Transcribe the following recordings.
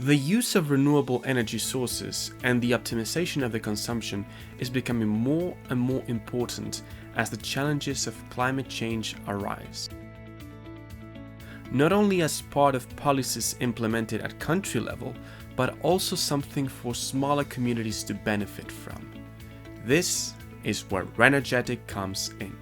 The use of renewable energy sources and the optimization of the consumption is becoming more and more important as the challenges of climate change arise. Not only as part of policies implemented at country level, but also something for smaller communities to benefit from. This is where Renergetic comes in.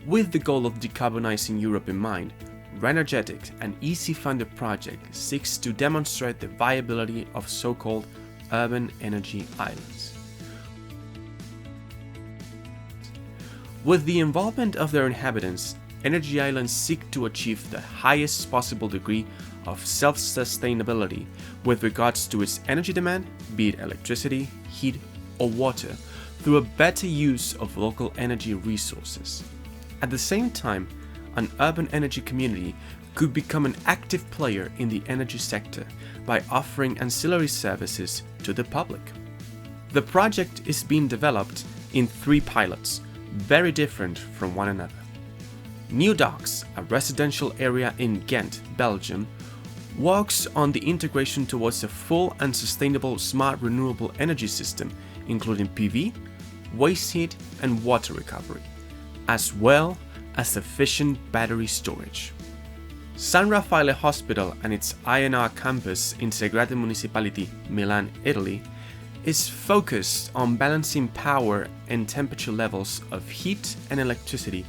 With the goal of decarbonizing Europe in mind, Renergetic, an EC-funded project, seeks to demonstrate the viability of so-called urban energy islands. With the involvement of their inhabitants, energy islands seek to achieve the highest possible degree of self-sustainability with regards to its energy demand, be it electricity, heat, or water, through a better use of local energy resources. At the same time, an urban energy community could become an active player in the energy sector by offering ancillary services to the public. The project is being developed in 3 pilots, very different from one another. New Docks, a residential area in Ghent, Belgium, works on the integration towards a full and sustainable smart renewable energy system, including PV, waste heat and water recovery, as well as efficient battery storage. San Raffaele Hospital and its INR campus in Segrate Municipality, Milan, Italy, is focused on balancing power and temperature levels of heat and electricity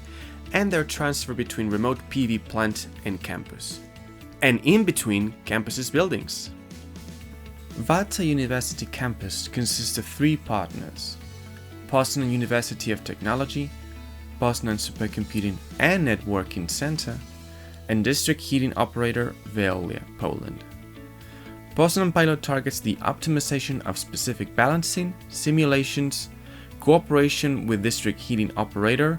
and their transfer between remote PV plant and campus, and in between campus's buildings. Vata University campus consists of 3 partners: Poznan University of Technology, Poznan Supercomputing and Networking Center, and district heating operator Veolia, Poland. Poznan pilot targets the optimization of specific balancing, simulations, cooperation with district heating operator,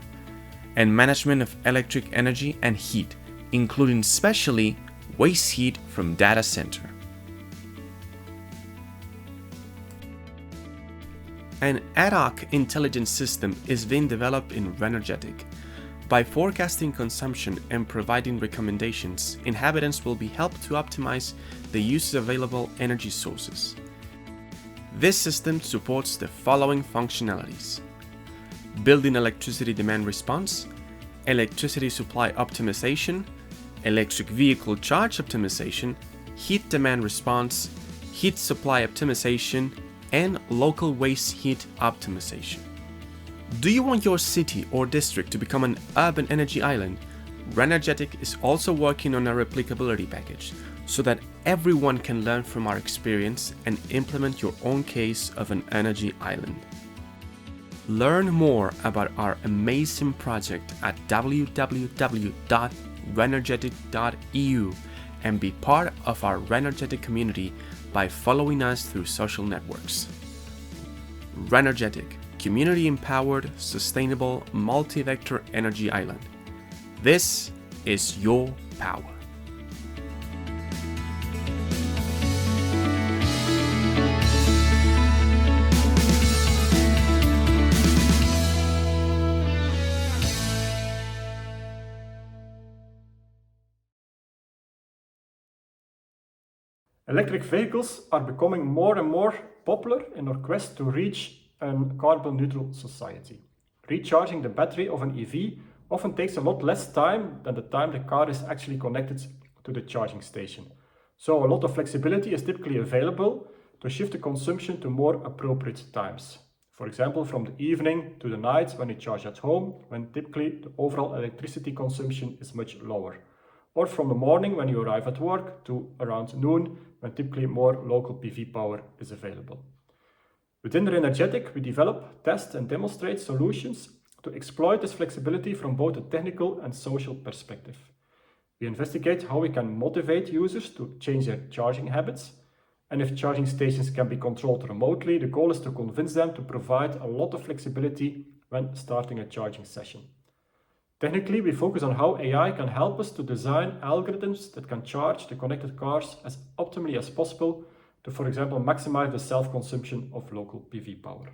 and management of electric energy and heat, including especially waste heat from data center. An ad hoc intelligence system is being developed in Renergetic. By forecasting consumption and providing recommendations, inhabitants will be helped to optimize the use of available energy sources. This system supports the following functionalities: building electricity demand response, electricity supply optimization, electric vehicle charge optimization, heat demand response, heat supply optimization, and local waste heat optimization. Do you want your city or district to become an urban energy island? Renergetic is also working on a replicability package so that everyone can learn from our experience and implement your own case of an energy island. Learn more about our amazing project at www.renergetic.eu and be part of our Renergetic community by following us through social networks. Renergetic, community-empowered, sustainable, multi-vector energy island. This is your power. Electric vehicles are becoming more and more popular in our quest to reach a carbon-neutral society. Recharging the battery of an EV often takes a lot less time than the time the car is actually connected to the charging station. So a lot of flexibility is typically available to shift the consumption to more appropriate times. For example, from the evening to the night when you charge at home, when typically the overall electricity consumption is much lower. Or from the morning when you arrive at work to around noon, when typically more local PV power is available. Within Renergetic, we develop, test and demonstrate solutions to exploit this flexibility from both a technical and social perspective. We investigate how we can motivate users to change their charging habits, and if charging stations can be controlled remotely, the goal is to convince them to provide a lot of flexibility when starting a charging session. Technically, we focus on how AI can help us to design algorithms that can charge the connected cars as optimally as possible to, for example, maximize the self-consumption of local PV power.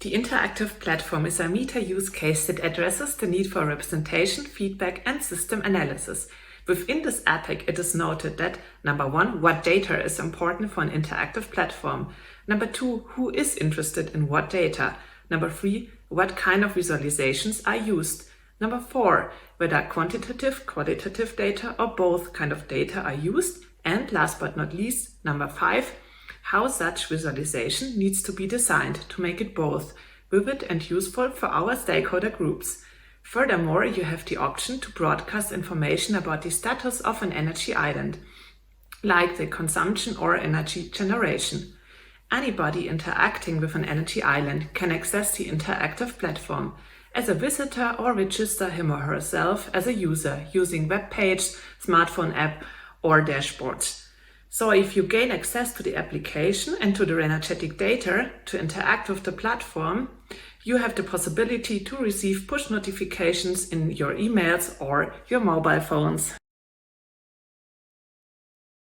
The interactive platform is a meta use case that addresses the need for representation, feedback, and system analysis Within this epic, it is noted that number 1, what data is important for an interactive platform. Number 2, who is interested in what data. Number 3, what kind of visualizations are used. Number 4, whether quantitative, qualitative data or both kind of data are used. And last but not least, number 5, how such visualization needs to be designed to make it both vivid and useful for our stakeholder groups. Furthermore, you have the option to broadcast information about the status of an energy island, like the consumption or energy generation. Anybody interacting with an energy island can access the interactive platform as a visitor or register him or herself as a user using web page, smartphone app or dashboards. So if you gain access to the application and to the energetic data to interact with the platform, you have the possibility to receive push notifications in your emails or your mobile phones.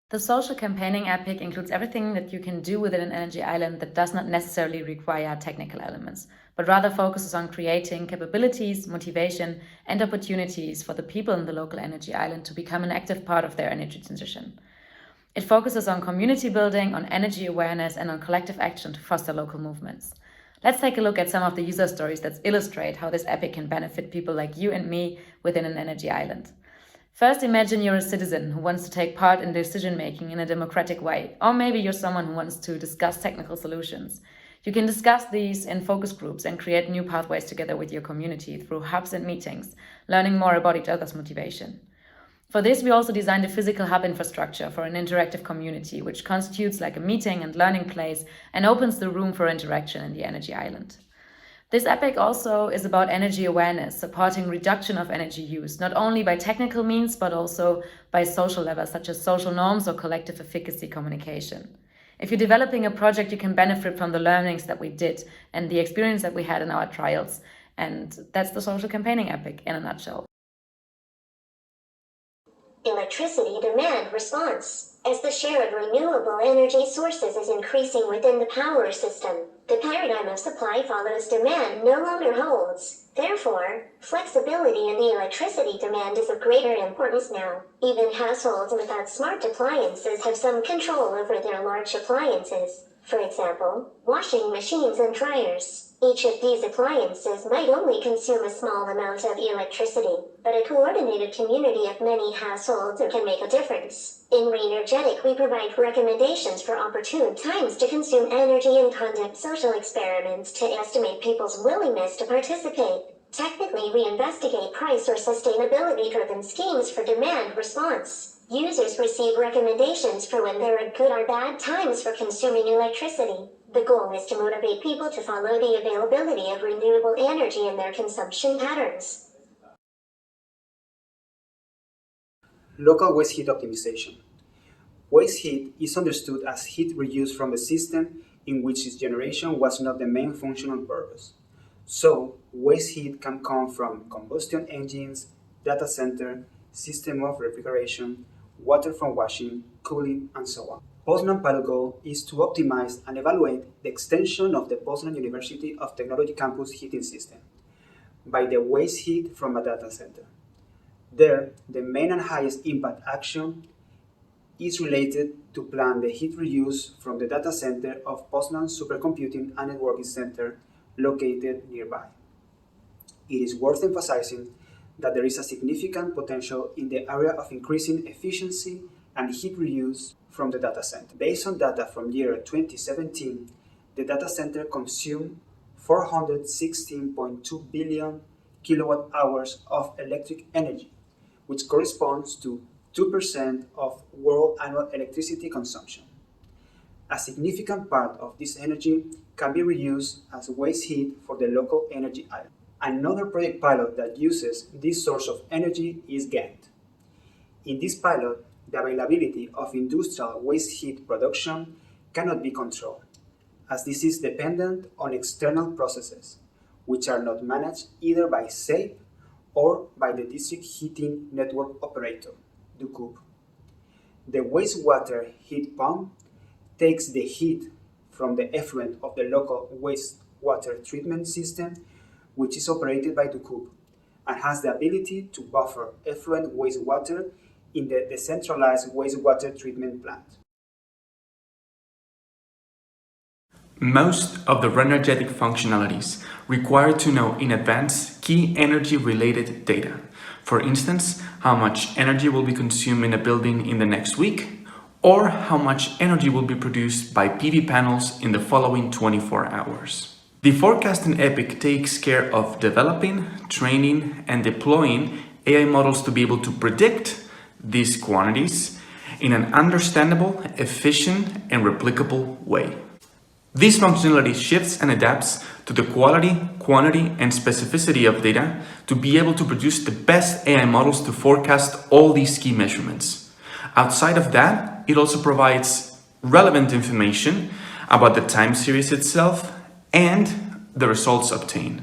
The social campaigning epic includes everything that you can do within an energy island that does not necessarily require technical elements, but rather focuses on creating capabilities, motivation, and opportunities for the people in the local energy island to become an active part of their energy transition. It focuses on community building, on energy awareness, and on collective action to foster local movements. Let's take a look at some of the user stories that illustrate how this epic can benefit people like you and me within an energy island. First, imagine you're a citizen who wants to take part in decision-making in a democratic way, or maybe you're someone who wants to discuss technical solutions. You can discuss these in focus groups and create new pathways together with your community through hubs and meetings, learning more about each other's motivation. For this, we also designed a physical hub infrastructure for an interactive community, which constitutes like a meeting and learning place and opens the room for interaction in the energy island. This epic also is about energy awareness, supporting reduction of energy use, not only by technical means, but also by social levels, such as social norms or collective efficacy communication. If you're developing a project, you can benefit from the learnings that we did and the experience that we had in our trials. And that's the social campaigning epic in a nutshell. Electricity demand response. As the share of renewable energy sources is increasing within the power system, the paradigm of supply follows demand no longer holds. Therefore, flexibility in the electricity demand is of greater importance now. Even households without smart appliances have some control over their large appliances. For example, washing machines and dryers. Each of these appliances might only consume a small amount of electricity, but a coordinated community of many households can make a difference. In Reenergetic, we provide recommendations for opportune times to consume energy and conduct social experiments to estimate people's willingness to participate. Technically, we investigate price or sustainability-driven schemes for demand response. Users receive recommendations for when there are good or bad times for consuming electricity. The goal is to motivate people to follow the availability of renewable energy in their consumption patterns. Local waste heat optimization. Waste heat is understood as heat reused from a system in which its generation was not the main functional purpose. So, waste heat can come from combustion engines, data center, system of refrigeration, water from washing, cooling, and so on. Poznan's pilot goal is to optimize and evaluate the extension of the Poznan University of Technology campus heating system by the waste heat from a data center. There, the main and highest impact action is related to plan the heat reuse from the data center of Poznan Supercomputing and Networking Center located nearby. It is worth emphasizing that there is a significant potential in the area of increasing efficiency and heat reuse from the data center. Based on data from year 2017, the data center consumed 416.2 billion kilowatt hours of electric energy, which corresponds to 2% of world annual electricity consumption. A significant part of this energy can be reused as waste heat for the local energy island. Another project pilot that uses this source of energy is Ghent. In this pilot, the availability of industrial waste heat production cannot be controlled, as this is dependent on external processes, which are not managed either by SAPE or by the district heating network operator, DUCUB. The wastewater heat pump takes the heat from the effluent of the local wastewater treatment system, which is operated by DUCUB, and has the ability to buffer effluent wastewater in the decentralized wastewater treatment plant. Most of the energetic functionalities require to know in advance key energy-related data. For instance, how much energy will be consumed in a building in the next week, or how much energy will be produced by PV panels in the following 24 hours. The forecasting epic takes care of developing, training, and deploying AI models to be able to predict these quantities in an understandable, efficient, and replicable way. This functionality shifts and adapts to the quality, quantity, and specificity of data to be able to produce the best AI models to forecast all these key measurements. Outside of that, it also provides relevant information about the time series itself and the results obtained.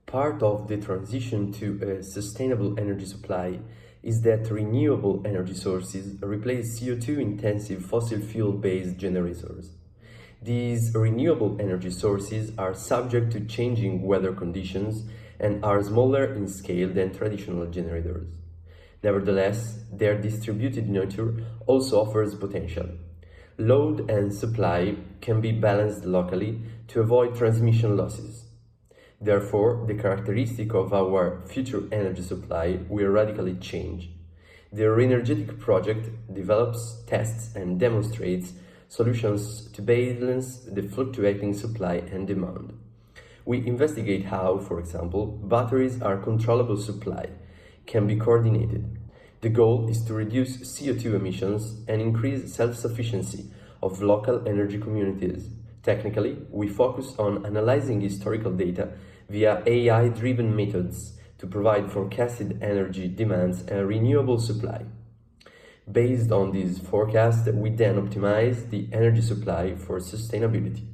Part of the transition to a sustainable energy supply is that renewable energy sources replace CO2-intensive fossil fuel-based generators. These renewable energy sources are subject to changing weather conditions and are smaller in scale than traditional generators. Nevertheless, their distributed nature also offers potential. Load and supply can be balanced locally to avoid transmission losses. Therefore, the characteristic of our future energy supply will radically change. The Reenergetic project develops, tests, and demonstrates solutions to balance the fluctuating supply and demand. We investigate how, for example, batteries are controllable supply, can be coordinated. The goal is to reduce CO2 emissions and increase self-sufficiency of local energy communities. Technically, we focus on analyzing historical data via AI-driven methods to provide forecasted energy demands and renewable supply. Based on these forecasts, we then optimize the energy supply for sustainability.